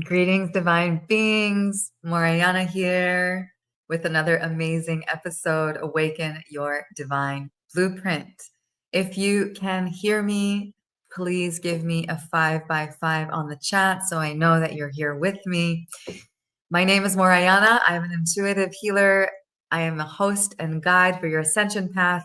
Greetings, divine beings. Morayana here with another amazing episode, Awaken Your Divine Blueprint. If you can hear me, please give me a 5x5 on the chat so I know that you're here with me. My name is Morayana. I'm an intuitive healer. I am a host and guide for your ascension path.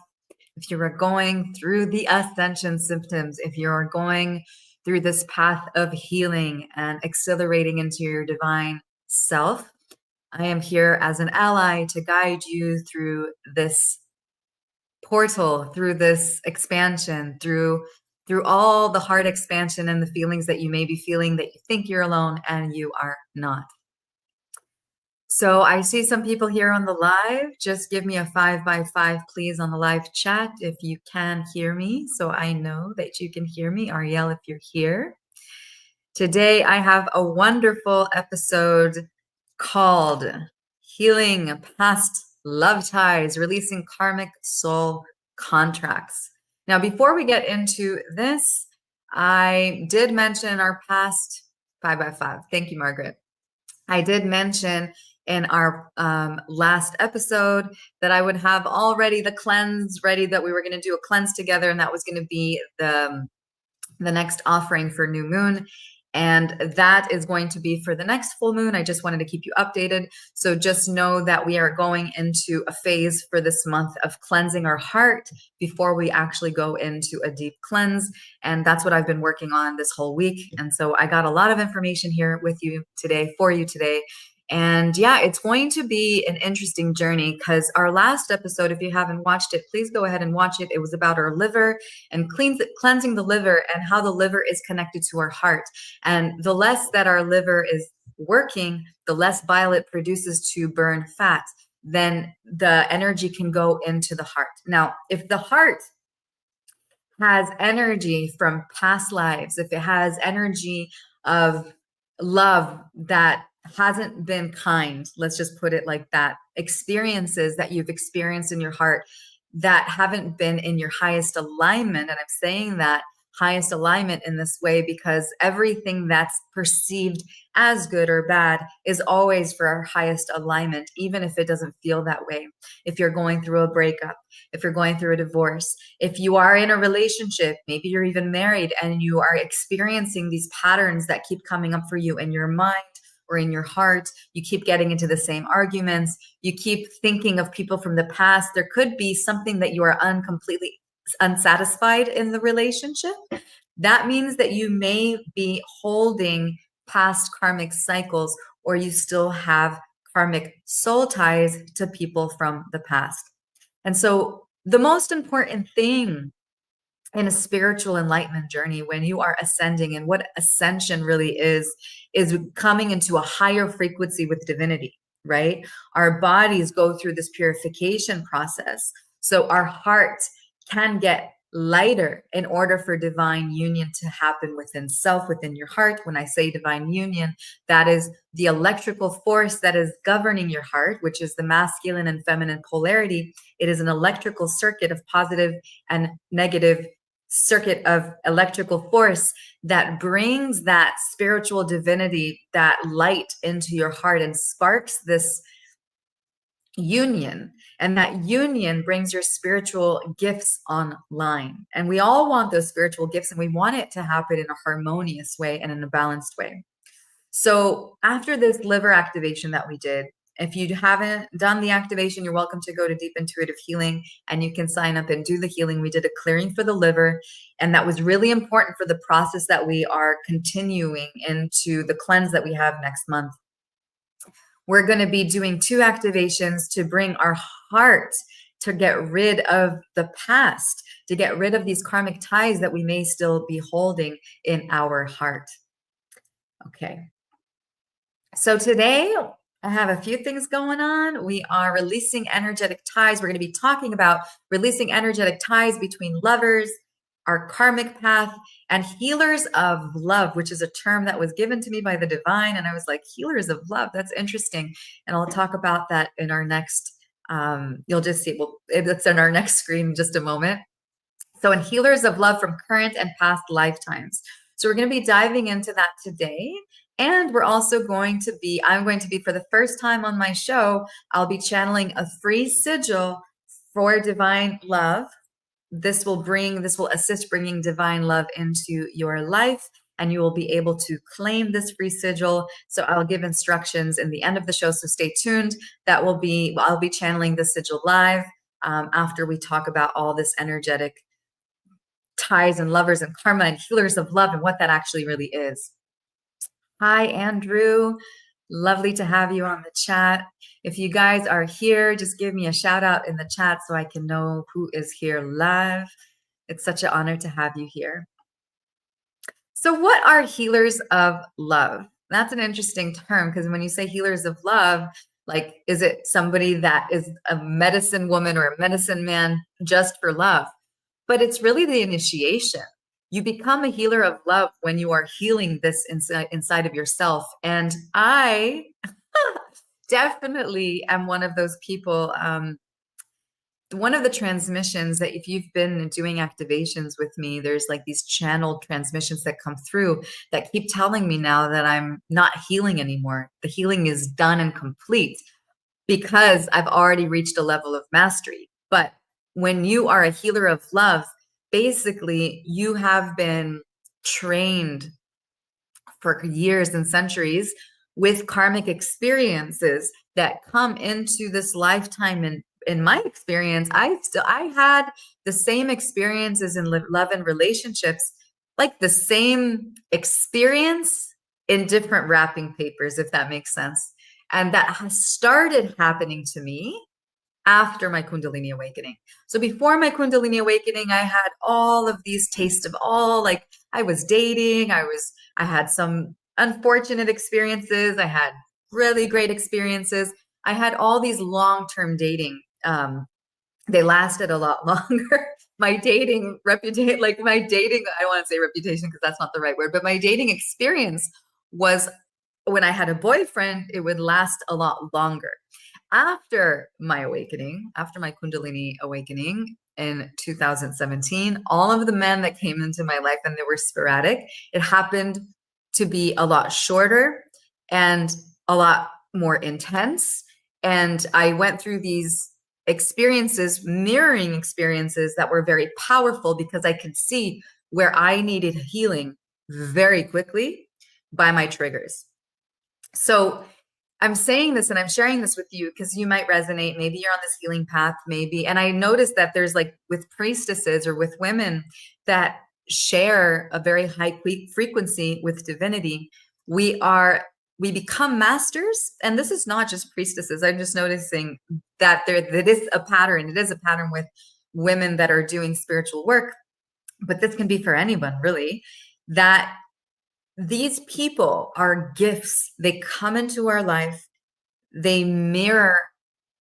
If you are going through the ascension symptoms, if you are going through this path of healing and accelerating into your divine self, I am here as an ally to guide you through this portal, through this expansion, through all the heart expansion and the feelings that you may be feeling that you think you're alone and you are not. So I see some people here on the live. Just give me a 5x5, please, on the live chat if you can hear me, so I know that you can hear me. Ariel, if you're here. Today, I have a wonderful episode called Healing Past Love Ties, Releasing Karmic Soul Contracts. Now, before we get into this, I did mention our past 5x5. Thank you, Margaret. I did mention in our last episode that I would have already the cleanse ready, that we were going to do a cleanse together, and that was going to be the next offering for new moon. And that is going to be for the next full moon. I just wanted to keep you updated. So just know that we are going into a phase for this month of cleansing our heart before we actually go into a deep cleanse. And that's what I've been working on this whole week. And so I got a lot of information here with you today, for you today. And yeah, it's going to be an interesting journey, because our last episode, if you haven't watched it, please go ahead and watch it. It was about our liver and cleansing the liver and how the liver is connected to our heart. And the less that our liver is working, the less bile it produces to burn fat, then the energy can go into the heart. Now, if the heart has energy from past lives, if it has energy of love that hasn't been kind, let's just put it like that, experiences that you've experienced in your heart that haven't been in your highest alignment. And I'm saying that highest alignment in this way because everything that's perceived as good or bad is always for our highest alignment, even if it doesn't feel that way. If you're going through a breakup, if you're going through a divorce, if you are in a relationship, maybe you're even married and you are experiencing these patterns that keep coming up for you in your mind or in your heart, you keep getting into the same arguments, you keep thinking of people from the past, there could be something that you are completely unsatisfied in the relationship. That means that you may be holding past karmic cycles, or you still have karmic soul ties to people from the past. And so the most important thing in a spiritual enlightenment journey, when you are ascending, and what ascension really is coming into a higher frequency with divinity, right? Our bodies go through this purification process. So our heart can get lighter in order for divine union to happen within self, within your heart. When I say divine union, that is the electrical force that is governing your heart, which is the masculine and feminine polarity. It is an electrical circuit of positive and negative circuit of electrical force that brings that spiritual divinity, that light into your heart and sparks this union. And that union brings your spiritual gifts online. And we all want those spiritual gifts, and we want it to happen in a harmonious way and in a balanced way. So after this liver activation that we did, if you haven't done the activation, you're welcome to go to Deep Intuitive Healing and you can sign up and do the healing. We did a clearing for the liver, and that was really important for the process that we are continuing into the cleanse that we have next month. We're going to be doing 2 activations to bring our heart to get rid of the past, to get rid of these karmic ties that we may still be holding in our heart. Okay. So today I have a few things going on. We are releasing energetic ties. We're going to be talking about releasing energetic ties between lovers, our karmic path, and healers of love, which is a term that was given to me by the divine. And I was like, healers of love, that's interesting. And I'll talk about that in our next, you'll just see, well, it's in our next screen in just a moment. So in healers of love from current and past lifetimes. So we're going to be diving into that today. And we're also going to be, I'm going to be, for the first time on my show, I'll be channeling a free sigil for divine love. This will assist bringing divine love into your life, and you will be able to claim this free sigil. So I'll give instructions in the end of the show, so stay tuned. I'll be channeling the sigil live after we talk about all this energetic ties and lovers and karma and healers of love and what that actually really is. Hi, Andrew. Lovely to have you on the chat. If you guys are here, just give me a shout out in the chat so I can know who is here live. It's such an honor to have you here. So what are healers of love? That's an interesting term, because when you say healers of love, like, is it somebody that is a medicine woman or a medicine man just for love? But it's really the initiation. You become a healer of love when you are healing this inside of yourself. And I definitely am one of those people. One of the transmissions that, if you've been doing activations with me, there's like these channeled transmissions that come through that keep telling me now that I'm not healing anymore. The healing is done and complete because I've already reached a level of mastery. But when you are a healer of love, basically you have been trained for years and centuries with karmic experiences that come into this lifetime. And in my experience, I had the same experiences in love and relationships, like the same experience in different wrapping papers, if that makes sense. And that has started happening to me after my Kundalini awakening. So before my Kundalini awakening, I had all of these tastes of all, like, I was dating, I had some unfortunate experiences, I had really great experiences. I had all these long-term dating. They lasted a lot longer. My dating reputation, I don't want to say reputation because that's not the right word, but my dating experience was, when I had a boyfriend, it would last a lot longer. After my awakening, after my Kundalini awakening in 2017, all of the men that came into my life, and they were sporadic, it happened to be a lot shorter and a lot more intense. And I went through these experiences, mirroring experiences that were very powerful, because I could see where I needed healing very quickly by my triggers. So I'm saying this and I'm sharing this with you because you might resonate. Maybe you're on this healing path, maybe. And I noticed that there's, like, with priestesses or with women that share a very high frequency with divinity, we become masters. And this is not just priestesses. I'm just noticing that it is a pattern. It is a pattern with women that are doing spiritual work, but this can be for anyone, really, that these people are gifts. They come into our life. They mirror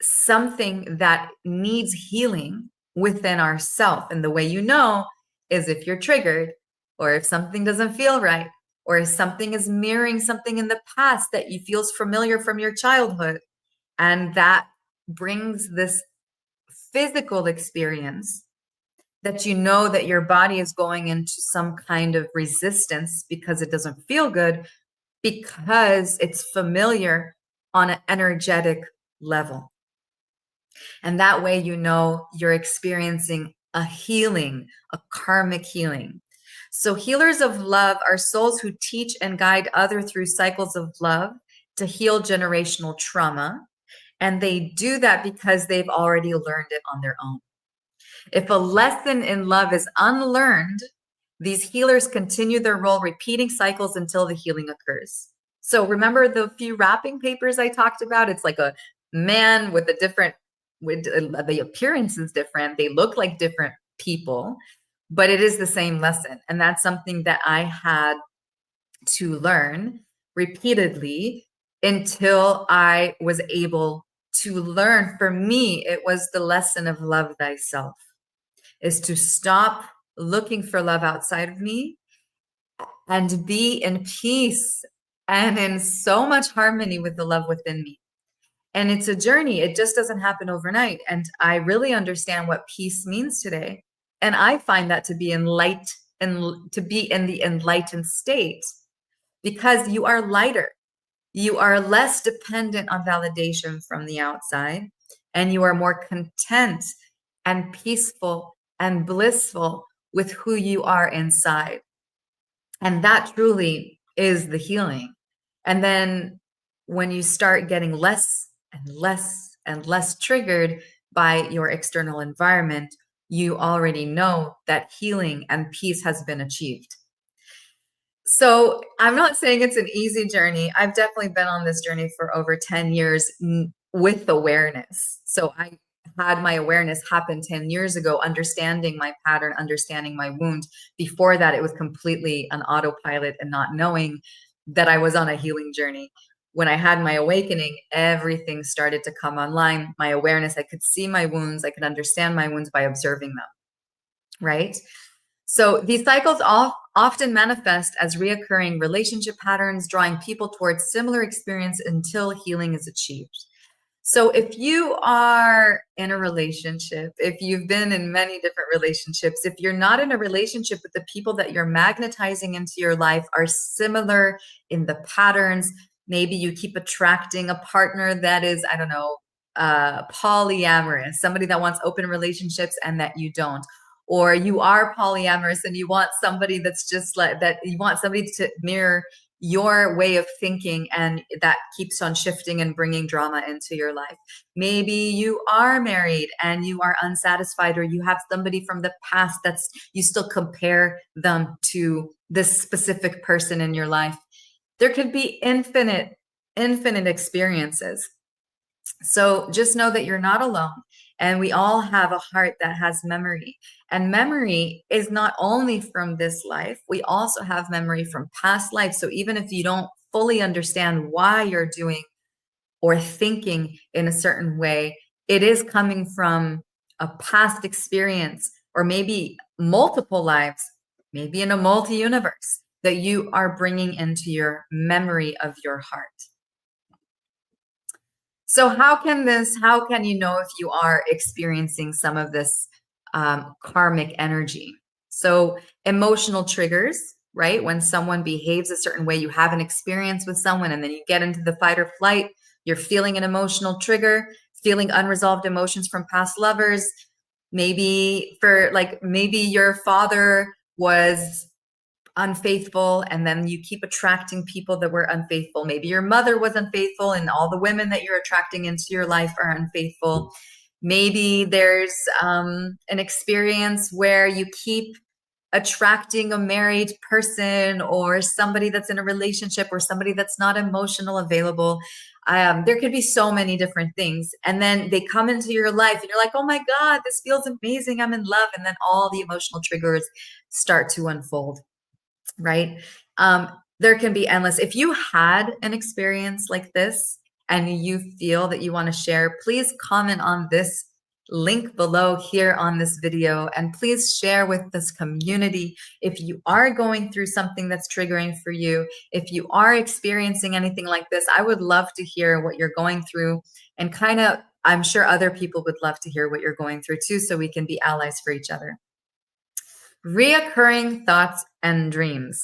something that needs healing within ourselves. And the way you know is if you're triggered, or if something doesn't feel right, or if something is mirroring something in the past that you feels familiar from your childhood. And that brings this physical experience that you know that your body is going into some kind of resistance because it doesn't feel good, because it's familiar on an energetic level. And that way, you know, you're experiencing a healing, a karmic healing. So healers of love are souls who teach and guide others through cycles of love to heal generational trauma. And they do that because they've already learned it on their own. If a lesson in love is unlearned, these healers continue their role, repeating cycles until the healing occurs. So remember the few wrapping papers I talked about? It's like a man with the appearance is different. They look like different people, but it is the same lesson. And that's something that I had to learn repeatedly until I was able to learn. For me, it was the lesson of love thyself, is to stop looking for love outside of me and be in peace and in so much harmony with the love within me. And it's a journey. It just doesn't happen overnight. And I really understand what peace means today. And I find that to be to be in the enlightened state, because you are lighter. You are less dependent on validation from the outside, and you are more content and peaceful and blissful with who you are inside. And that truly is the healing. And then when you start getting less and less and less triggered by your external environment, you already know that healing and peace has been achieved. So I'm not saying it's an easy journey. I've definitely been on this journey for over 10 years with awareness. So I had my awareness happen 10 years ago, understanding my pattern, understanding my wound. Before that, it was completely an autopilot and not knowing that I was on a healing journey. When I had my awakening, everything started to come online. My awareness, I could see my wounds. I could understand my wounds by observing them, right? So these cycles often manifest as reoccurring relationship patterns, drawing people towards similar experience until healing is achieved. So if you are in a relationship, if you've been in many different relationships, if you're not in a relationship with the people that you're magnetizing into your life are similar in the patterns, maybe you keep attracting a partner that is, I don't know, polyamorous, somebody that wants open relationships and that you don't. Or you are polyamorous and you want somebody that's just like that, you want somebody to mirror your way of thinking, and that keeps on shifting and bringing drama into your life. Maybe you are married and you are unsatisfied, or you have somebody from the past that's, you still compare them to this specific person in your life. There could be infinite experiences. So just know that you're not alone, and we all have a heart that has memory. And memory is not only from this life, we also have memory from past life. So even if you don't fully understand why you're doing or thinking in a certain way, it is coming from a past experience, or maybe multiple lives, maybe in a multi-universe, that you are bringing into your memory of your heart. So how can you know if you are experiencing some of this karmic energy? So emotional triggers, right? When someone behaves a certain way, you have an experience with someone and then you get into the fight or flight, you're feeling an emotional trigger, feeling unresolved emotions from past lovers. Maybe your father was unfaithful, and then you keep attracting people that were unfaithful. Maybe your mother was unfaithful and all the women that you're attracting into your life are unfaithful. Maybe there's an experience where you keep attracting a married person, or somebody that's in a relationship, or somebody that's not emotional available. There could be so many different things. And then they come into your life and you're like, oh my God, this feels amazing. I'm in love. And then all the emotional triggers start to unfold. Right? There can be endless. If you had an experience like this and you feel that you want to share, please comment on this link below here on this video, and please share with this community. If you are going through something that's triggering for you, if you are experiencing anything like this, I would love to hear what you're going through, and I'm sure other people would love to hear what you're going through too, so we can be allies for each other. Reoccurring thoughts and dreams.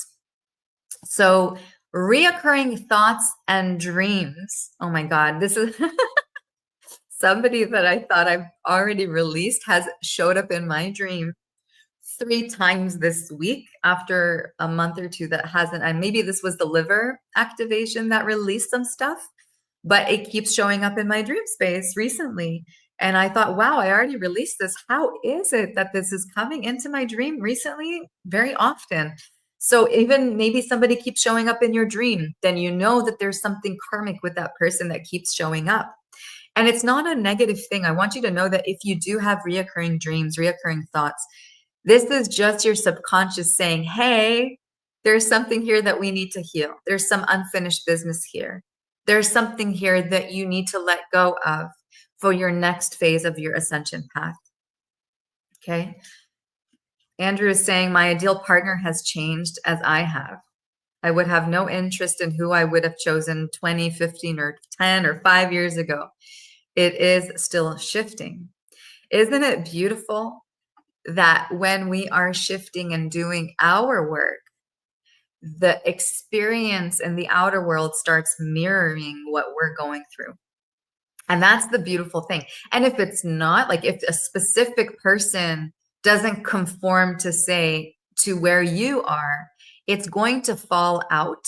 So reoccurring thoughts and dreams. Oh my God, this is somebody that I thought I've already released has showed up in my dream 3 times this week after a month or two that hasn't. And maybe this was the liver activation that released some stuff, but it keeps showing up in my dream space recently. And I thought, wow, I already released this. How is it that this is coming into my dream recently? Very often. So even maybe somebody keeps showing up in your dream, then you know that there's something karmic with that person that keeps showing up. And it's not a negative thing. I want you to know that if you do have reoccurring dreams, reoccurring thoughts, this is just your subconscious saying, hey, there's something here that we need to heal. There's some unfinished business here. There's something here that you need to let go of for your next phase of your ascension path. Okay. Andrew is saying, my ideal partner has changed as I have. I would have no interest in who I would have chosen 20, 15, or 10 or 5 years ago. It is still shifting. Isn't it beautiful that when we are shifting and doing our work, the experience in the outer world starts mirroring what we're going through. And that's the beautiful thing. And if it's not, like if a specific person doesn't conform to say to where you are, it's going to fall out.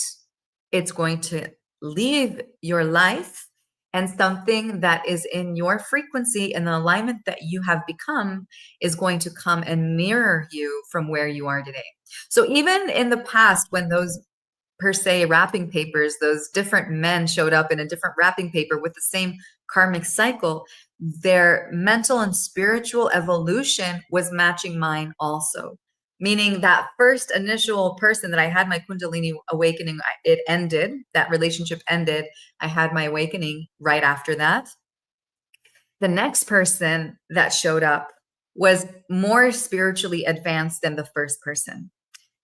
It's going to leave your life, and something that is in your frequency and the alignment that you have become is going to come and mirror you from where you are today. So even in the past, when those per se wrapping papers, those different men showed up in a different wrapping paper with the same karmic cycle, their mental and spiritual evolution was matching mine also. Meaning that first initial person that I had my Kundalini awakening, it ended, that relationship ended. I had my awakening right after that. The next person that showed up was more spiritually advanced than the first person.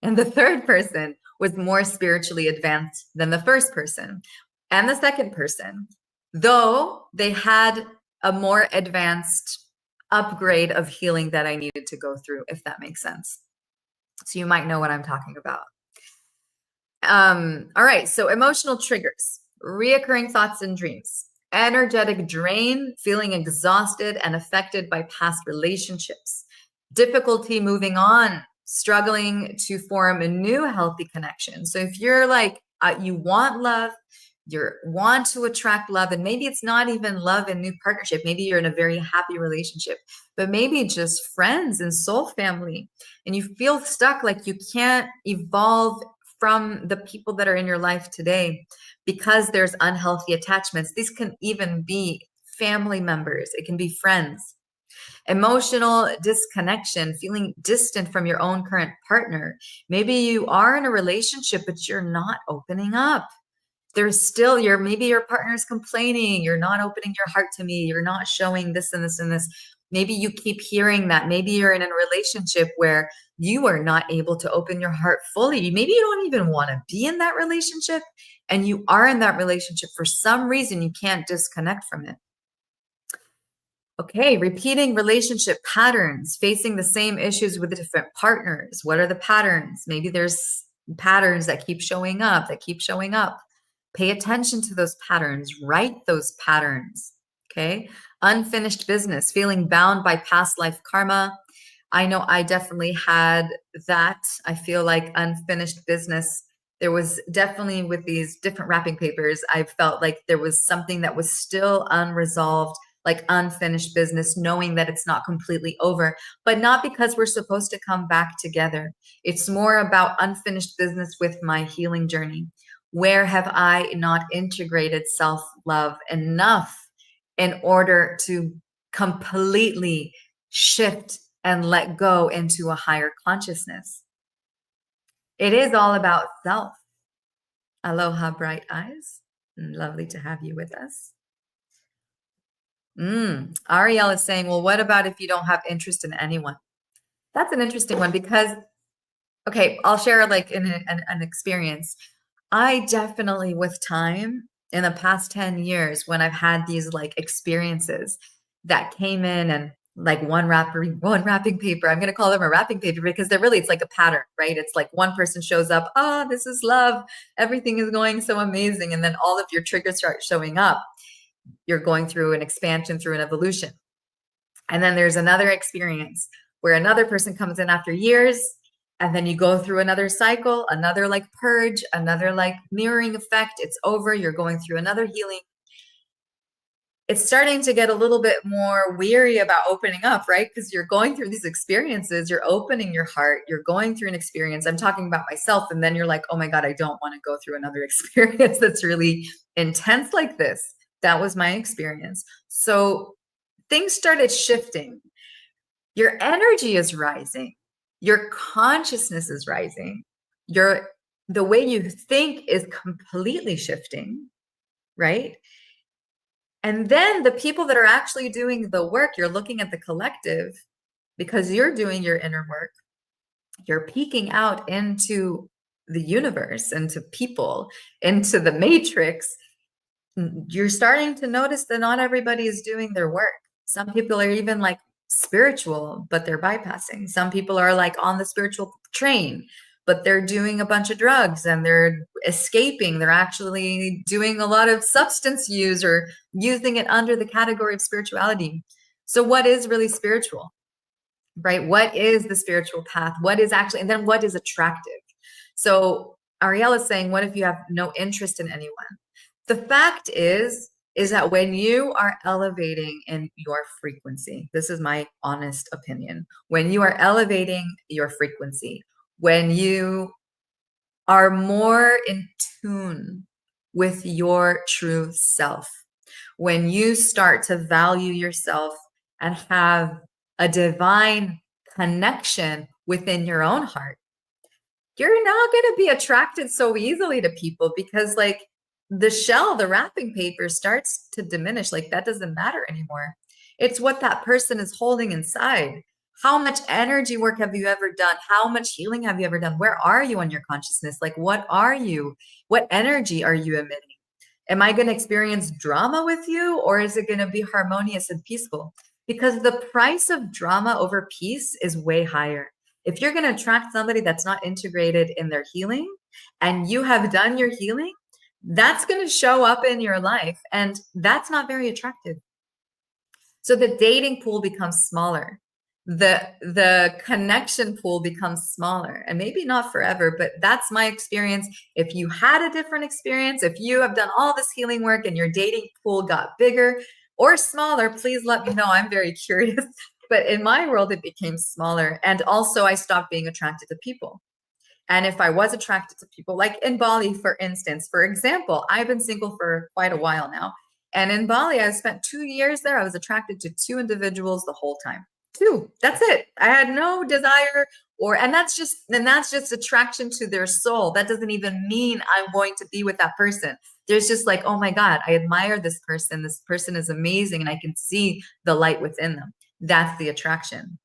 And the third person was more spiritually advanced than the first person. And the second person, though they had a more advanced upgrade of healing that I needed to go through, if that makes sense. So you might know what I'm talking about. All right, so emotional triggers, reoccurring thoughts and dreams, energetic drain, feeling exhausted and affected by past relationships, difficulty moving on, struggling to form a new healthy connection. So if you're like, you want love, you want to attract love, and maybe it's not even love and new partnership. Maybe you're in a very happy relationship, but maybe just friends and soul family, and you feel stuck, like you can't evolve from the people that are in your life today because there's unhealthy attachments. These can even be family members. It can be friends. Emotional disconnection, feeling distant from your own current partner. Maybe you are in a relationship, but you're not opening up. There's still maybe your partner's complaining, you're not opening your heart to me, you're not showing this and this and this. Maybe you keep hearing that. Maybe you're in a relationship where you are not able to open your heart fully. Maybe you don't even want to be in that relationship, and you are in that relationship for some reason. You can't disconnect from it. Okay, repeating relationship patterns, facing the same issues with the different partners. What are the patterns? Maybe there's patterns that keep showing up, Pay attention to those patterns, write those patterns. Okay, unfinished business, feeling bound by past life karma. I know I definitely had that. I feel like unfinished business. There was definitely, with these different wrapping papers, I felt like there was something that was still unresolved, like unfinished business, knowing that it's not completely over, but not because we're supposed to come back together. It's more about unfinished business with my healing journey. Where have I not integrated self-love enough in order to completely shift and let go into a higher consciousness? It is all about self. Aloha, bright eyes. Lovely to have you with us. Ariel is saying, well, what about if you don't have interest in anyone? That's an interesting one because, okay, I'll share like an experience. I definitely, with time, in the past 10 years, when I've had these like experiences that came in, and like one wrapping paper, I'm going to call them a wrapping paper because it's like a pattern, right? It's like one person shows up, this is love. Everything is going so amazing. And then all of your triggers start showing up. You're going through an expansion, through an evolution. And then there's another experience where another person comes in after years, and then you go through another cycle, another like purge, another like mirroring effect. It's over. You're going through another healing. It's starting to get a little bit more weary about opening up, right? Because you're going through these experiences, you're opening your heart, you're going through an experience. I'm talking about myself. And then you're like, oh my God, I don't want to go through another experience that's really intense like this. That was my experience. So things started shifting. Your energy is rising. Your consciousness is rising. The way you think is completely shifting, right? And then the people that are actually doing the work, you're looking at the collective because you're doing your inner work. You're peeking out into the universe, into people, into the matrix. You're starting to notice that not everybody is doing their work. Some people are even like spiritual, but they're bypassing. Some people are like on the spiritual train, but they're doing a bunch of drugs and they're escaping. They're actually doing a lot of substance use or using it under the category of spirituality. So what is really spiritual, right? What is the spiritual path? What is actually, and then what is attractive? So Ariel is saying, what if you have no interest in anyone? The fact is that when you are elevating in your frequency, this is my honest opinion, when you are elevating your frequency, when you are more in tune with your true self, when you start to value yourself and have a divine connection within your own heart, you're not going to be attracted so easily to people, because like the shell, the wrapping paper starts to diminish. Like that doesn't matter anymore. It's what that person is holding inside. How much energy work have you ever done? How much healing have you ever done? Where are you in your consciousness? Like, what are you? What energy are you emitting? Am I going to experience drama with you, or is it going to be harmonious and peaceful? Because the price of drama over peace is way higher. If you're going to attract somebody that's not integrated in their healing and you have done your healing, that's going to show up in your life, and that's not very attractive. So the dating pool becomes smaller. The connection pool becomes smaller, and maybe not forever, but that's my experience. If you had a different experience, if you have done all this healing work and your dating pool got bigger or smaller, please let me know. I'm very curious. But in my world, it became smaller. And also I stopped being attracted to people. And if I was attracted to people, like in Bali, for instance, for example, I've been single for quite a while now. And in Bali, I spent 2 years there. I was attracted to 2 individuals the whole time. Two, that's it. I had no desire and that's just attraction to their soul. That doesn't even mean I'm going to be with that person. There's just like, oh my God, I admire this person. This person is amazing. And I can see the light within them. That's the attraction.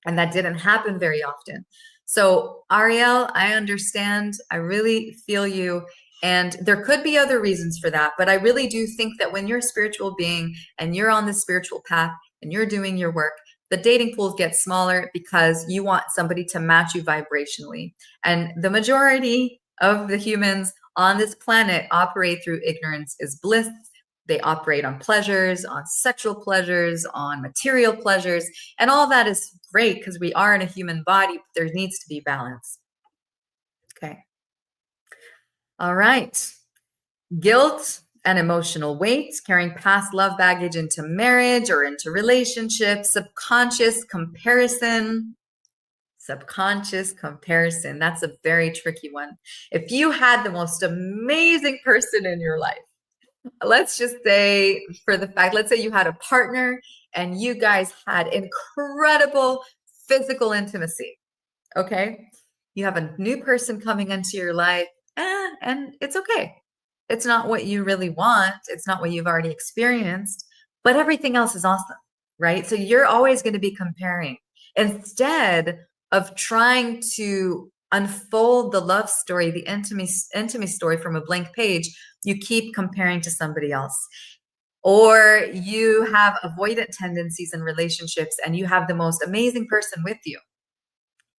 And that didn't happen very often. So Ariel, I understand. I really feel you. And there could be other reasons for that. But I really do think that when you're a spiritual being and you're on the spiritual path and you're doing your work, the dating pools get smaller because you want somebody to match you vibrationally. And the majority of the humans on this planet operate through ignorance is bliss. They operate on pleasures, on sexual pleasures, on material pleasures. And all that is great because we are in a human body, but there needs to be balance. Okay. All right. Guilt and emotional weight, carrying past love baggage into marriage or into relationships, subconscious comparison. Subconscious comparison. That's a very tricky one. If you had the most amazing person in your life, let's just say let's say you had a partner and you guys had incredible physical intimacy. Okay. You have a new person coming into your life, and it's okay. It's not what you really want. It's not what you've already experienced, but everything else is awesome, right? So you're always going to be comparing instead of trying to unfold the love story, the intimacy story from a blank page. You keep comparing to somebody else, or you have avoidant tendencies in relationships and you have the most amazing person with you.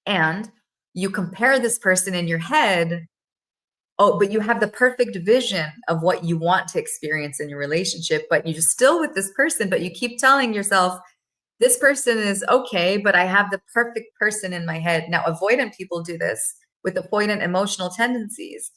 And you compare this person in your head. Oh, but you have the perfect vision of what you want to experience in your relationship, but you're still with this person, but you keep telling yourself, this person is okay, but I have the perfect person in my head. Now, avoidant people do this with avoidant emotional tendencies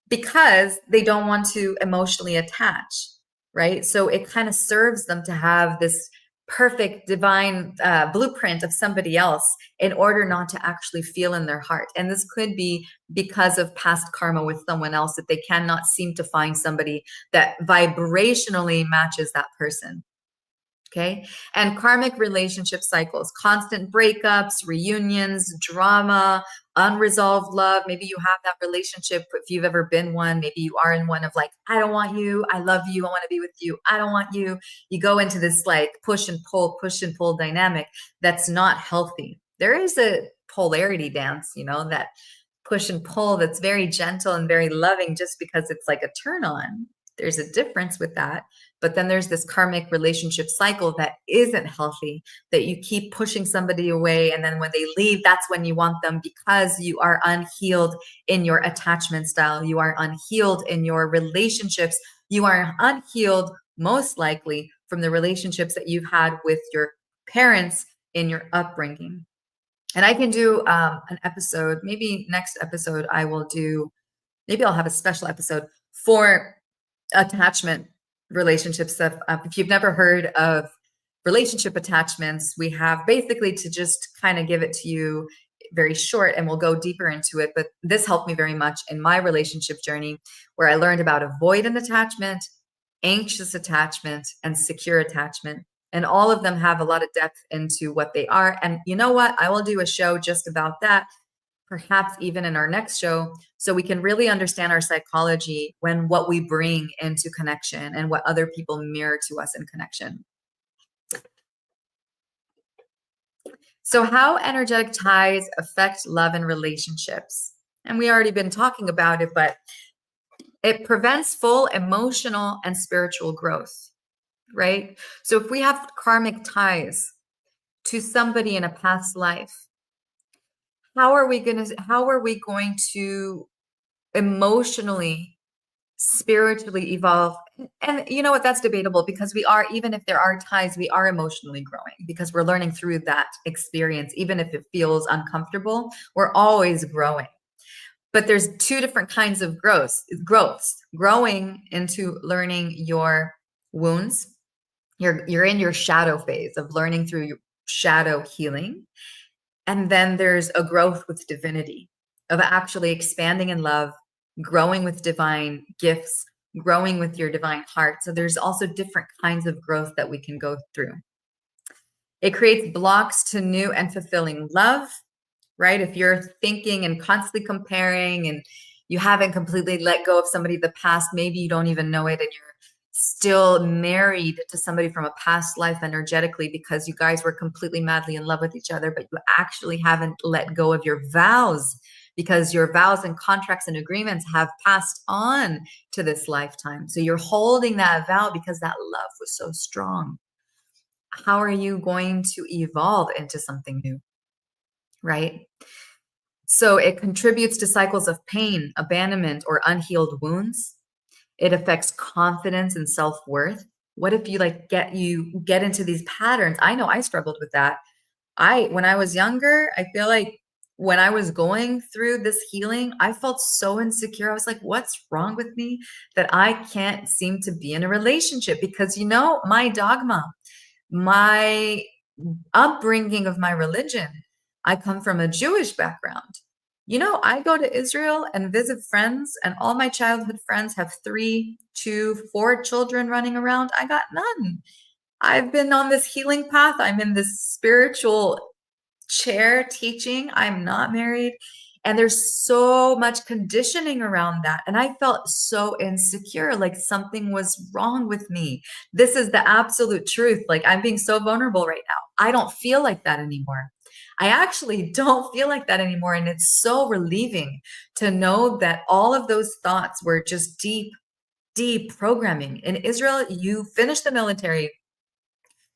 because they don't want to emotionally attach, right? So it kind of serves them to have this perfect divine blueprint of somebody else in order not to actually feel in their heart. And this could be because of past karma with someone else, that they cannot seem to find somebody that vibrationally matches that person. Okay. And karmic relationship cycles, constant breakups, reunions, drama, unresolved love. Maybe you have that relationship. If you've ever been one, maybe you are in one of like, I don't want you. I love you. I want to be with you. I don't want you. You go into this like push and pull dynamic that's not healthy. There is a polarity dance, that push and pull that's very gentle and very loving just because it's like a turn on. There's a difference with that. But then there's this karmic relationship cycle that isn't healthy, that you keep pushing somebody away. And then when they leave, that's when you want them, because you are unhealed in your attachment style. You are unhealed in your relationships. You are unhealed, most likely, from the relationships that you've had with your parents in your upbringing. And I can do an episode, maybe next episode, maybe I'll have a special episode for attachment relationships. If you've never heard of relationship attachments, we have basically, to just kind of give it to you very short, and we'll go deeper into it. But this helped me very much in my relationship journey, where I learned about avoidant attachment, anxious attachment, and secure attachment. And all of them have a lot of depth into what they are. And you know what? I will do a show just about that, perhaps even in our next show, so we can really understand our psychology when what we bring into connection and what other people mirror to us in connection. So how energetic ties affect love and relationships? And we already been talking about it, but it prevents full emotional and spiritual growth, right? So if we have karmic ties to somebody in a past life, how are we going to emotionally, spiritually evolve? And you know what, that's debatable, because even if there are ties, we are emotionally growing, because we're learning through that experience. Even if it feels uncomfortable, we're always growing. But there's two different kinds of growths: growing into learning your wounds. You're in your shadow phase of learning through your shadow healing. And then there's a growth with divinity, of actually expanding in love, growing with divine gifts, growing with your divine heart. So there's also different kinds of growth that we can go through. It creates blocks to new and fulfilling love, right? If you're thinking and constantly comparing, and you haven't completely let go of somebody of the past, maybe you don't even know it, and you're still married to somebody from a past life energetically, because you guys were completely madly in love with each other, but you actually haven't let go of your vows, because your vows and contracts and agreements have passed on to this lifetime. So you're holding that vow because that love was so strong. How are you going to evolve into something new, right? So it contributes to cycles of pain, abandonment, or unhealed wounds. It affects confidence and self-worth. What if you get into these patterns? I know I struggled with that. When I was younger, I feel like when I was going through this healing, I felt so insecure. I was like, what's wrong with me that I can't seem to be in a relationship? Because, my dogma, my upbringing of my religion, I come from a Jewish background. I go to Israel and visit friends, and all my childhood friends have 3, 2, 4 children running around. I got none. I've been on this healing path. I'm in this spiritual chair teaching. I'm not married. And there's so much conditioning around that. And I felt so insecure, like something was wrong with me. This is the absolute truth. Like, I'm being so vulnerable right now. I don't feel like that anymore. I actually don't feel like that anymore. And it's so relieving to know that all of those thoughts were just deep, deep programming. In Israel, you finish the military,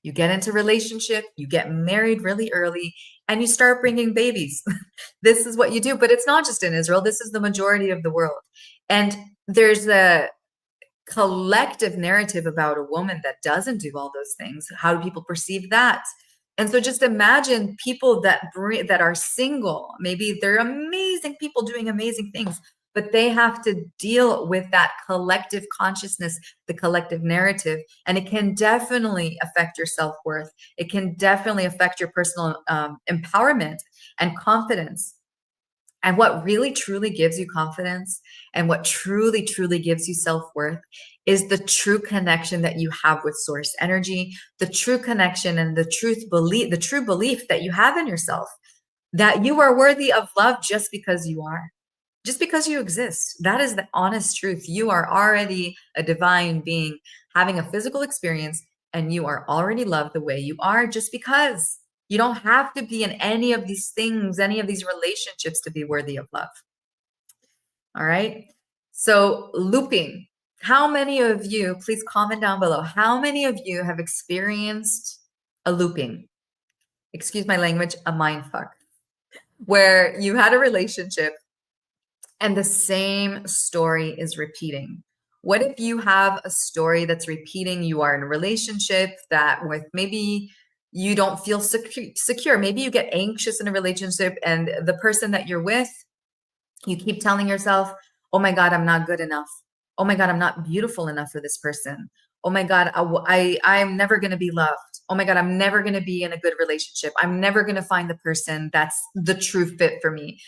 you get into relationship, you get married really early, and you start bringing babies. This is what you do. But it's not just in Israel. This is the majority of the world. And there's a collective narrative about a woman that doesn't do all those things. How do people perceive that? And so just imagine people that are single. Maybe they're amazing people doing amazing things, but they have to deal with that collective consciousness, the collective narrative. And it can definitely affect your self-worth. It can definitely affect your personal empowerment and confidence. And what really, truly gives you confidence, and what truly, truly gives you self-worth, is the true connection that you have with source energy, the true connection and the true belief that you have in yourself, that you are worthy of love just because you are, just because you exist. That is the honest truth. You are already a divine being having a physical experience, and you are already loved the way you are, just because. You don't have to be in any of these things, any of these relationships, to be worthy of love. All right. So looping. How many of you, please comment down below, how many of you have experienced a looping? Excuse my language, a mind fuck, where you had a relationship and the same story is repeating? What if you have a story that's repeating? You are in a relationship that with maybe you don't feel secure. Maybe you get anxious in a relationship and the person that you're with, you keep telling yourself, oh my God, I'm not good enough. Oh my God, I'm not beautiful enough for this person. Oh my God, I'm never going to be loved. Oh my God, I'm never going to be in a good relationship. I'm never going to find the person that's the true fit for me.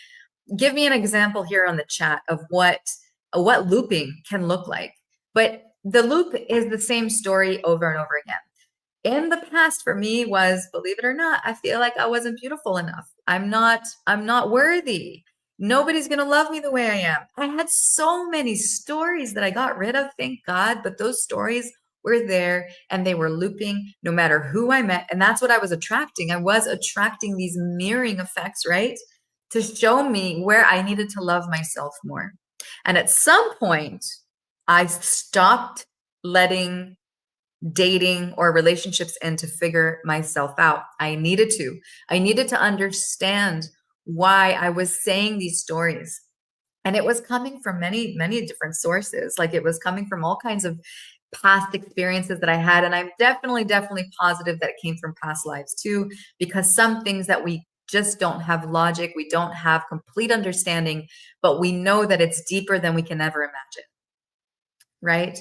Give me an example here on the chat of what looping can look like. But the loop is the same story over and over again. In the past for me was, believe it or not, I feel like I wasn't beautiful enough. I'm not worthy. Nobody's going to love me the way I am. I had so many stories that I got rid of, thank God, but those stories were there and they were looping no matter who I met. And that's what I was attracting. I was attracting these mirroring effects, right? To show me where I needed to love myself more. And at some point, I stopped letting dating or relationships in to figure myself out. I needed to understand why I was saying these stories. And it was coming from many, many different sources. Like it was coming from all kinds of past experiences that I had. And I'm definitely positive that it came from past lives too, because some things that we just don't have logic, we don't have complete understanding, but we know that it's deeper than we can ever imagine. Right?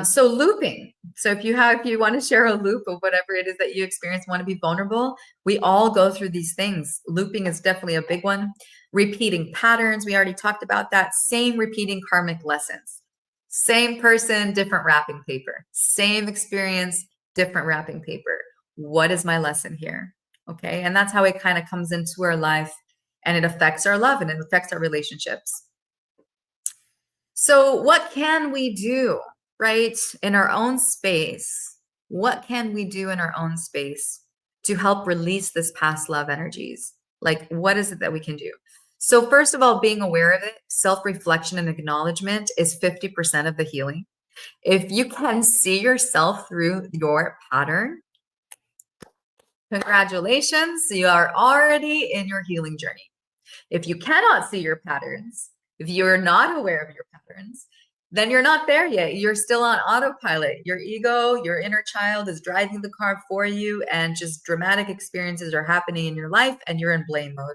So looping. So if you want to share a loop of whatever it is that you experience, want to be vulnerable, we all go through these things. Looping is definitely a big one. Repeating patterns. We already talked about that. Same repeating karmic lessons. Same person, different wrapping paper. Same experience, different wrapping paper. What is my lesson here? Okay. And that's how it kind of comes into our life and it affects our love and it affects our relationships. So what can we do, right, in our own space? What can we do in our own space to help release this past love energies? Like, what is it that we can do? So first of all, being aware of it, self-reflection and acknowledgement is 50% of the healing. If you can see yourself through your pattern, congratulations, you are already in your healing journey. If you cannot see your patterns, if you're not aware of your patterns, then you're not there yet. You're still on autopilot. Your ego, your inner child is driving the car for you, and just dramatic experiences are happening in your life, and you're in blame mode.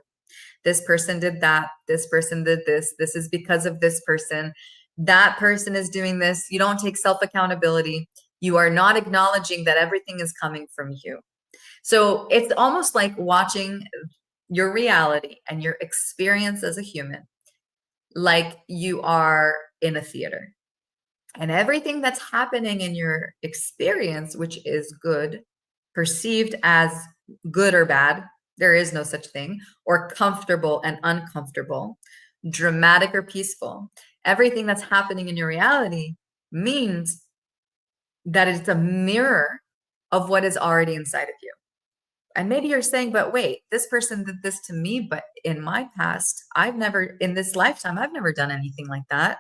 This person did that. This person did this. This is because of this person. That person is doing this. You don't take self-accountability. You are not acknowledging that everything is coming from you. So it's almost like watching your reality and your experience as a human like you are in a theater, and everything that's happening in your experience, which is good, perceived as good or bad, there is no such thing, or comfortable and uncomfortable, dramatic or peaceful, everything that's happening in your reality means that it's a mirror of what is already inside of you. And maybe you're saying, but wait, this person did this to me, but in my past, in this lifetime, I've never done anything like that.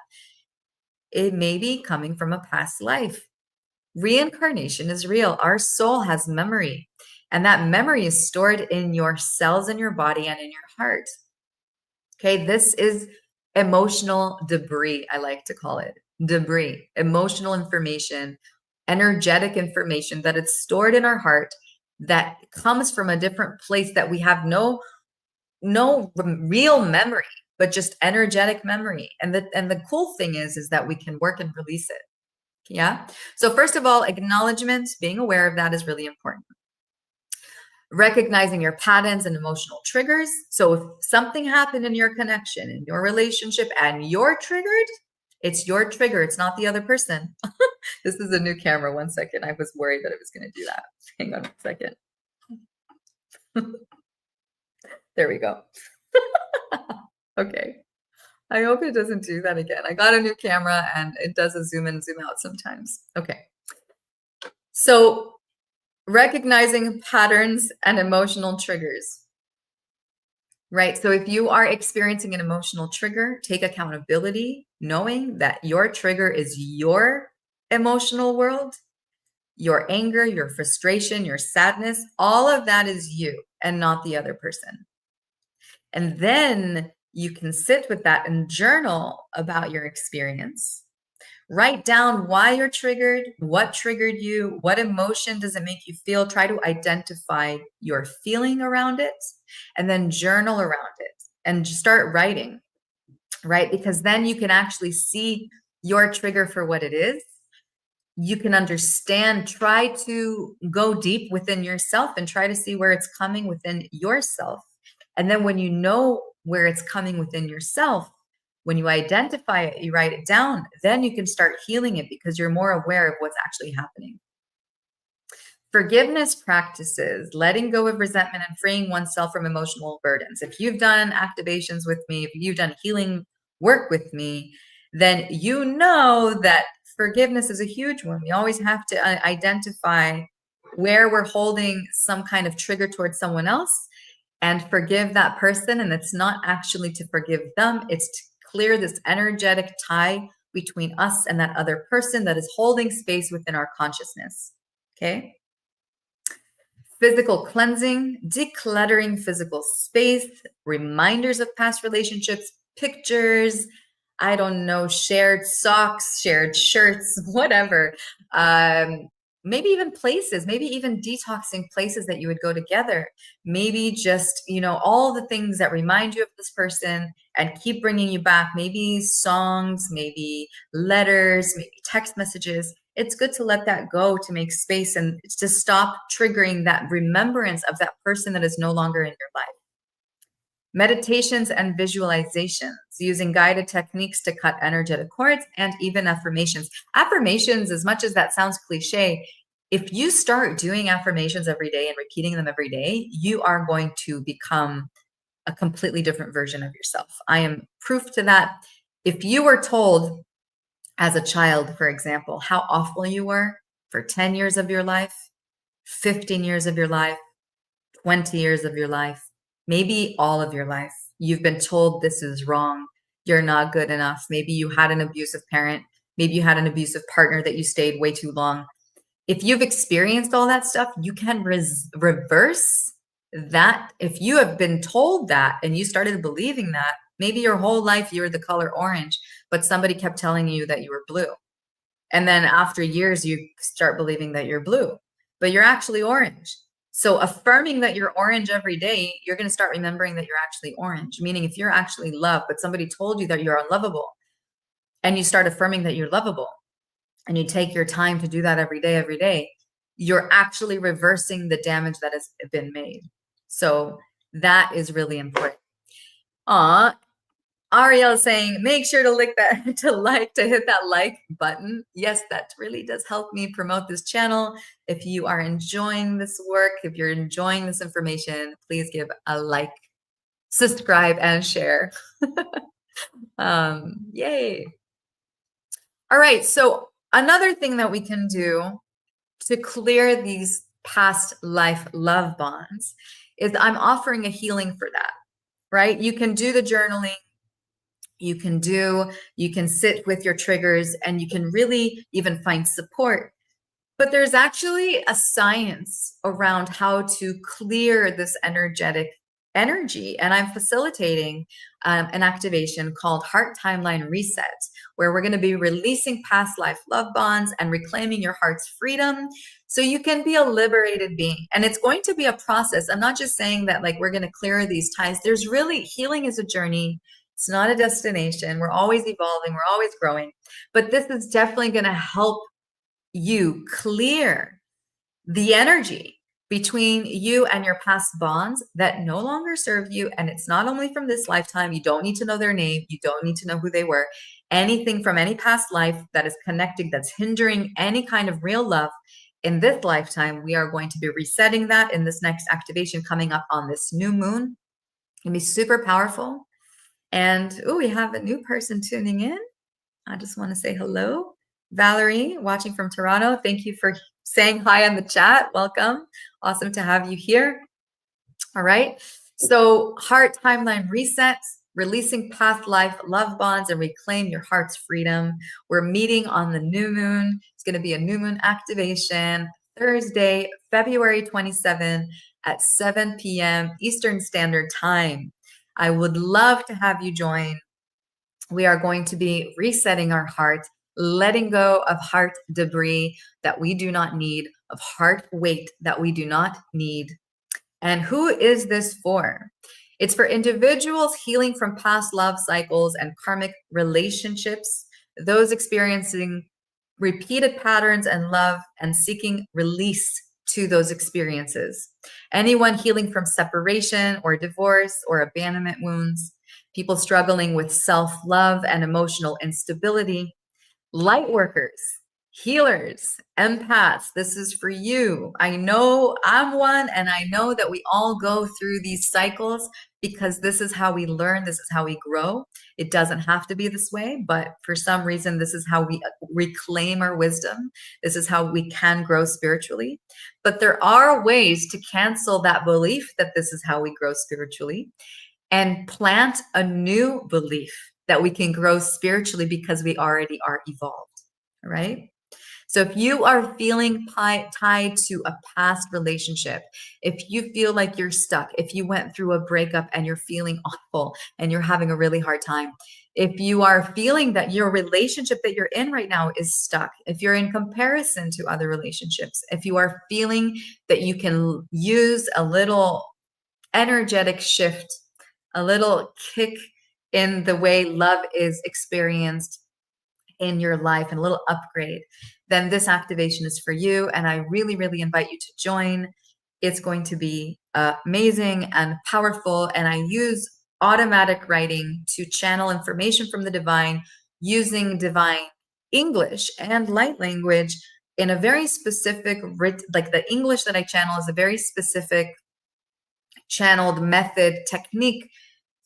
It may be coming from a past life. Reincarnation is real. Our soul has memory, and that memory is stored in your cells in your body and in your heart. Okay, this is emotional debris, I like to call it. Debris, emotional information, energetic information that it's stored in our heart that comes from a different place that we have no real memory, but just energetic memory. And the cool thing is that we can work and release it. Yeah. So first of all, acknowledgement, being aware of that is really important. Recognizing your patterns and emotional triggers. So if something happened in your connection, in your relationship, and you're triggered, it's your trigger. It's not the other person. This is a new camera. 1 second. I was worried that it was going to do that. Hang on a second. There we go. Okay. I hope it doesn't do that again. I got a new camera and it does a zoom in, zoom out sometimes. Okay. So recognizing patterns and emotional triggers. right? So if you are experiencing an emotional trigger, take accountability, knowing that your trigger is your emotional world, your anger, your frustration, your sadness, all of that is you and not the other person. And then you can sit with that and journal about your experience. Write down why you're triggered, what triggered you, what emotion does it make you feel. Try to identify your feeling around it and then journal around it and start writing, right? Because then you can actually see your trigger for what it is. You can understand, try to go deep within yourself and try to see where it's coming within yourself. And then when you know where it's coming within yourself, when you identify it, you write it down, then you can start healing it because you're more aware of what's actually happening. Forgiveness practices, letting go of resentment and freeing oneself from emotional burdens. If you've done activations with me, if you've done healing work with me, then you know that forgiveness is a huge one. We always have to identify where we're holding some kind of trigger towards someone else and forgive that person. And it's not actually to forgive them, it's to clear this energetic tie between us and that other person that is holding space within our consciousness. Okay. Physical cleansing, decluttering physical space, reminders of past relationships, pictures, I don't know, shared socks, shared shirts, whatever. Maybe even places, maybe even detoxing places that you would go together. Maybe just, all the things that remind you of this person and keep bringing you back. Maybe songs, maybe letters, maybe text messages. It's good to let that go, to make space and to stop triggering that remembrance of that person that is no longer in your life. Meditations and visualizations, using guided techniques to cut energetic cords, and even affirmations. Affirmations, as much as that sounds cliche, if you start doing affirmations every day and repeating them every day, you are going to become a completely different version of yourself. I am proof to that. If you were told as a child, for example, how awful you were for 10 years of your life, 15 years of your life, 20 years of your life, maybe all of your life, you've been told this is wrong, you're not good enough. Maybe you had an abusive parent, maybe you had an abusive partner that you stayed way too long. If you've experienced all that stuff, you can reverse that. If you have been told that and you started believing that, maybe your whole life you were the color orange, but somebody kept telling you that you were blue. And then after years, you start believing that you're blue, but you're actually orange. So affirming that you're orange every day, you're going to start remembering that you're actually orange. Meaning if you're actually loved, but somebody told you that you're unlovable, and you start affirming that you're lovable, and you take your time to do that every day, you're actually reversing the damage that has been made. So that is really important. Ariel is saying, make sure to hit that like button. Yes, that really does help me promote this channel. If you are enjoying this work, if you're enjoying this information, please give a like, subscribe, and share. Yay. All right. So another thing that we can do to clear these past life love bonds is I'm offering a healing for that, right? You can do the journaling. You can sit with your triggers and you can really even find support. But there's actually a science around how to clear this energetic energy. And I'm facilitating an activation called Heart Timeline Reset, where we're going to be releasing past life love bonds and reclaiming your heart's freedom so you can be a liberated being. And it's going to be a process. I'm not just saying that like we're going to clear these ties. There's really, healing is a journey. It's not a destination. We're always evolving. We're always growing. But this is definitely going to help you clear the energy between you and your past bonds that no longer serve you. And it's not only from this lifetime. You don't need to know their name. You don't need to know who they were. Anything from any past life that is connecting, that's hindering any kind of real love in this lifetime, we are going to be resetting that in this next activation coming up on this new moon. It can be super powerful. And we have a new person tuning in. I just want to say hello. Valerie, watching from Toronto. Thank you for saying hi on the chat. Welcome. Awesome to have you here. All right. So heart timeline resets, releasing past life love bonds and reclaim your heart's freedom. We're meeting on the new moon. It's going to be a new moon activation Thursday, February 27 at 7 p.m. Eastern Standard Time. I would love to have you join. We are going to be resetting our heart, letting go of heart debris that we do not need, of heart weight that we do not need. And who is this for? It's for individuals healing from past love cycles and karmic relationships, those experiencing repeated patterns and love and seeking release to those experiences. Anyone healing from separation or divorce or abandonment wounds, people struggling with self-love and emotional instability, light workers, healers, empaths, this is for you. I know I'm one, and I know that we all go through these cycles because this is how we learn, this is how we grow. It doesn't have to be this way, but for some reason, this is how we reclaim our wisdom. This is how we can grow spiritually. But there are ways to cancel that belief that this is how we grow spiritually and plant a new belief that we can grow spiritually because we already are evolved. Right? So if you are feeling tied to a past relationship, if you feel like you're stuck, if you went through a breakup and you're feeling awful and you're having a really hard time, if you are feeling that your relationship that you're in right now is stuck, if you're in comparison to other relationships, if you are feeling that you can use a little energetic shift, a little kick in the way love is experienced in your life and a little upgrade, then this activation is for you. And I really, really invite you to join. It's going to be amazing and powerful. And I use automatic writing to channel information from the divine using divine English and light language in a very specific, like the English that I channel is a very specific channeled method technique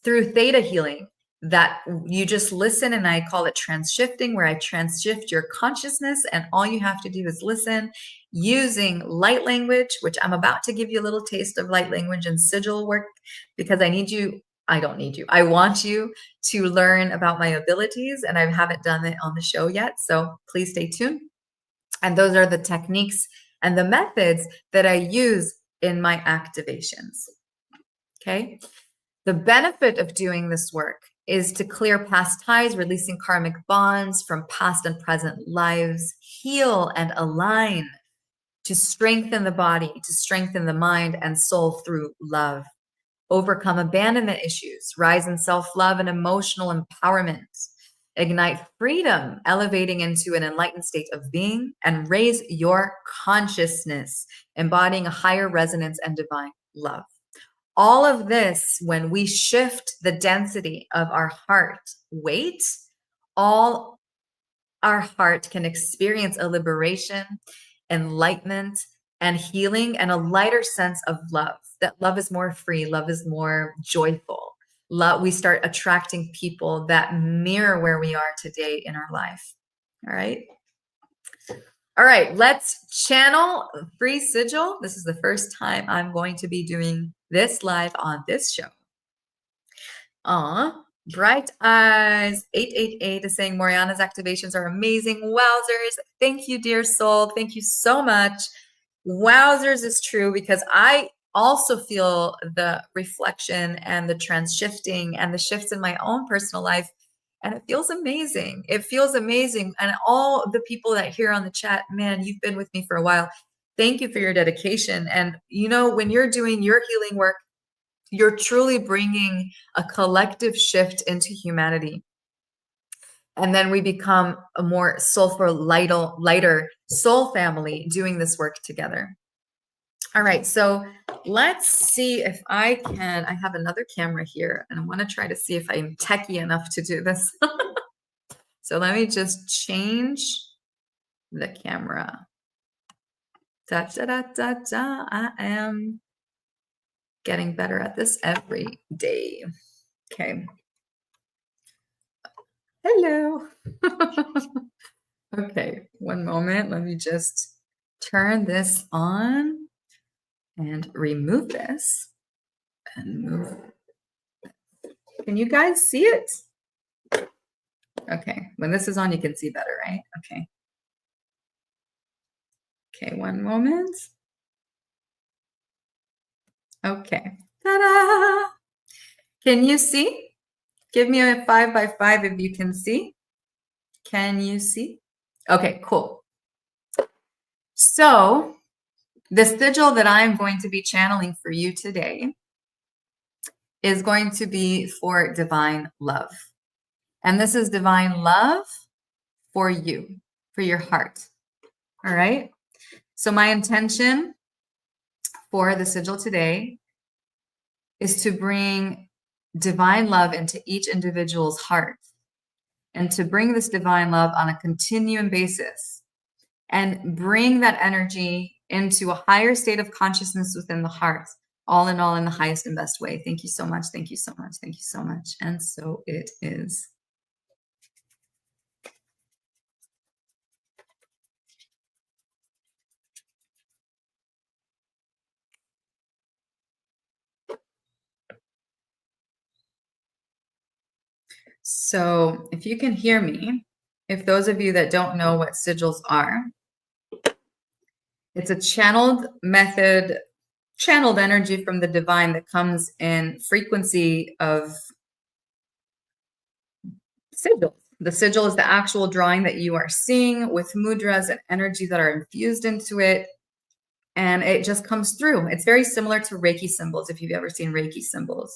through theta healing that you just listen, and I call it transshifting, where I transshift your consciousness, and all you have to do is listen using light language, which I'm about to give you a little taste of light language and sigil work because I want you to learn about my abilities, and I haven't done it on the show yet, so please stay tuned. And those are the techniques and the methods that I use in my activations. Okay. The benefit of doing this work is to clear past ties, releasing karmic bonds from past and present lives, heal and align, to strengthen the body, to strengthen the mind and soul through love, overcome abandonment issues, rise in self-love and emotional empowerment, ignite freedom, elevating into an enlightened state of being, and raise your consciousness, embodying a higher resonance and divine love. All of this, when we shift the density of our heart weight, all our heart can experience a liberation, enlightenment, and healing, and a lighter sense of love. That love is more free, love is more joyful. We start attracting people that mirror where we are today in our life. All right. All right, let's channel free sigil. This is the first time I'm going to be doing this live on this show. Bright Eyes 888 is saying Morayana's activations are amazing. Wowzers. Thank you, dear soul. Thank you so much. Wowzers is true because I also feel the reflection and the transshifting and the shifts in my own personal life. And it feels amazing. It feels amazing. And all the people that here on the chat, man, you've been with me for a while. Thank you for your dedication. And, you know, when you're doing your healing work, you're truly bringing a collective shift into humanity. And then we become a more soulful, lighter soul family doing this work together. All right, so let's see if I have another camera here, and I want to try to see if I'm techie enough to do this. So let me just change the camera. Da, da, da, da, da. I am getting better at this every day. Okay. Hello. Okay, one moment. Let me just turn this on and remove this. and move. Can you guys see it? Okay, when this is on, you can see better, right? Okay. Okay, one moment. Okay. Ta-da! Can you see? Give me a 5 by 5 if you can see. Can you see? Okay, cool. So the sigil that I'm going to be channeling for you today is going to be for divine love. And this is divine love for you, for your heart. All right. So my intention for the sigil today is to bring divine love into each individual's heart and to bring this divine love on a continuum basis and bring that energy into a higher state of consciousness within the heart, all in the highest and best way. Thank you so much. Thank you so much. Thank you so much. And so it is. So if you can hear me, if those of you that don't know what sigils are, it's a channeled method, channeled energy from the divine that comes in frequency of sigils. The sigil is the actual drawing that you are seeing with mudras and energy that are infused into it. And it just comes through. It's very similar to Reiki symbols, if you've ever seen Reiki symbols.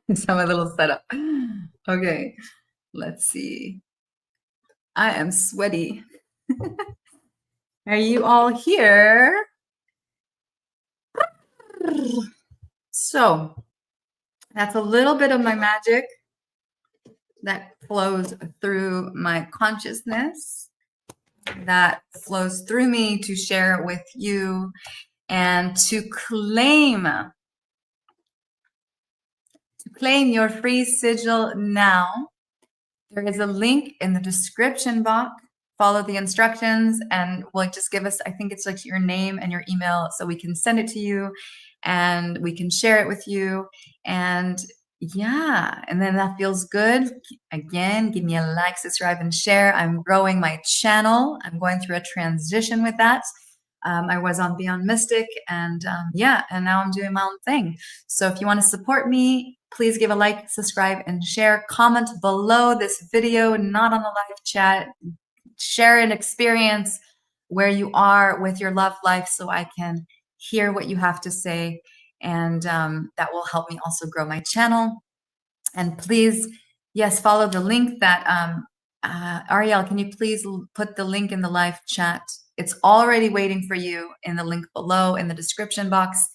Just have a little setup. Okay, let's see. I am sweaty. Are you all here? So that's a little bit of my magic that flows through my consciousness, that flows through me to share it with you and to claim your free sigil now. There is a link in the description box. Follow the instructions and we'll just give us, I think it's like your name and your email so we can send it to you and we can share it with you. And yeah, and then that feels good. Again, give me a like, subscribe, and share. I'm growing my channel. I'm going through a transition with that. I was on Beyond Mystic and yeah, and now I'm doing my own thing. So if you want to support me, please give a like, subscribe, and share. Comment below this video, not on the live chat. Share an experience where you are with your love life so I can hear what you have to say. And that will help me also grow my channel. And please, yes, follow the link that, Ariel, can you please put the link in the live chat? It's already waiting for you in the link below in the description box.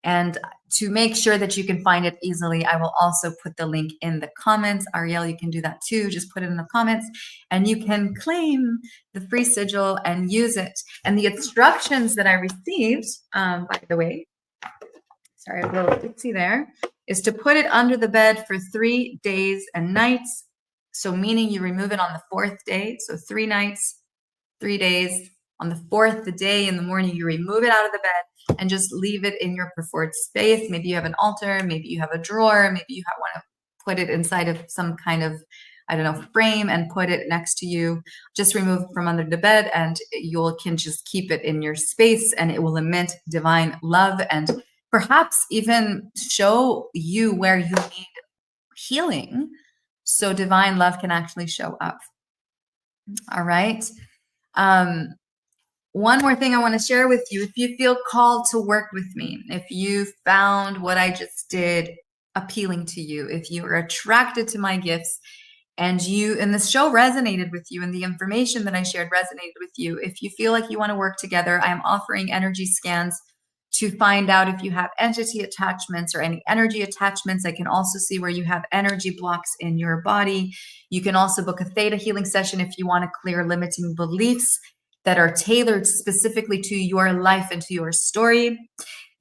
And to make sure that you can find it easily, I will also put the link in the comments. Ariel, you can do that too. Just put it in the comments and you can claim the free sigil and use it. And the instructions that I received, by the way, sorry, a little oopsie there, is to put it under the bed for 3 days and nights. So meaning you remove it on the 4th day. So 3 nights, 3 days. On the 4th day in the morning, you remove it out of the bed and just leave it in your preferred space. Maybe you have an altar, maybe you have a drawer, maybe you want to put it inside of some kind of, I don't know, frame and put it next to you. Just remove it from under the bed and you can just keep it in your space and it will emit divine love and perhaps even show you where you need healing so divine love can actually show up. All right. One more thing I want to share with you. If you feel called to work with me, if you found what I just did appealing to you, if you are attracted to my gifts and the show resonated with you and the information that I shared resonated with you, if you feel like you want to work together, I'm offering energy scans to find out if you have entity attachments or any energy attachments. I can also see where you have energy blocks in your body. You can also book a theta healing session if you want to clear limiting beliefs that are tailored specifically to your life and to your story.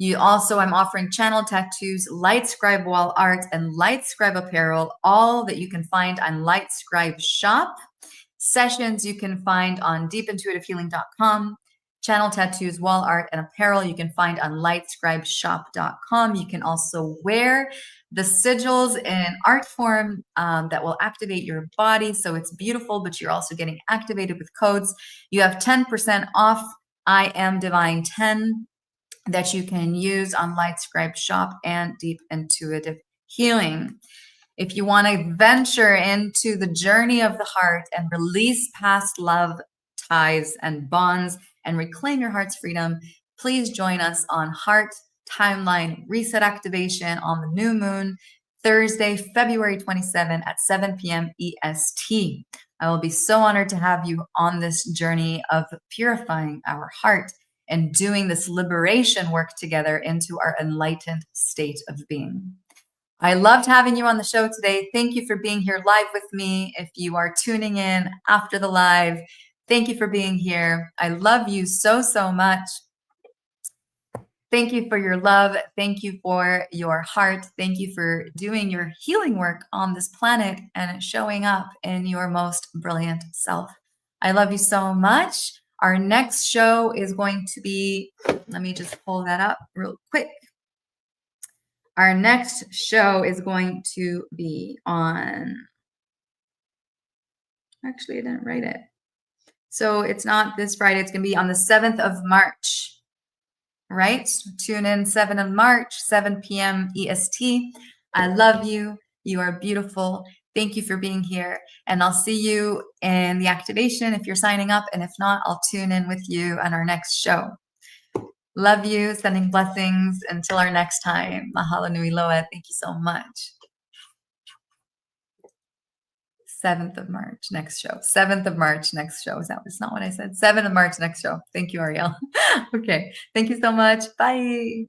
I'm offering channel tattoos, light scribe wall art, and light scribe apparel, all that you can find on Light Scribe Shop. Sessions you can find on deepintuitivehealing.com. Channel tattoos, wall art, and apparel you can find on lightscribeshop.com. You can also wear the sigils in art form that will activate your body. So it's beautiful, but you're also getting activated with codes. You have 10% off I Am Divine 10 that you can use on Light Scribe Shop and Deep Intuitive Healing. If you want to venture into the journey of the heart and release past love ties and bonds and reclaim your heart's freedom, please join us on Heart Timeline Reset Activation on the new moon, Thursday, February 27 at 7 p.m. EST. I will be so honored to have you on this journey of purifying our heart and doing this liberation work together into our enlightened state of being. I loved having you on the show today. Thank you for being here live with me. If you are tuning in after the live, thank you for being here. I love you so, so much. Thank you for your love. Thank you for your heart. Thank you for doing your healing work on this planet and showing up in your most brilliant self. I love you so much. Our next show is going to be, let me just pull that up real quick. Our next show is going to be on, actually, I didn't write it. So it's not this Friday. It's going to be on the 7th of March, right? Tune in 7th of March, 7 p.m. EST. I love you. You are beautiful. Thank you for being here. And I'll see you in the activation if you're signing up. And if not, I'll tune in with you on our next show. Love you. Sending blessings. Until our next time. Mahalo nui loa. Thank you so much. 7th of March, next show. 7th of March, next show. Is not what I said? 7th of March, next show. Thank you, Ariel. Okay. Thank you so much. Bye.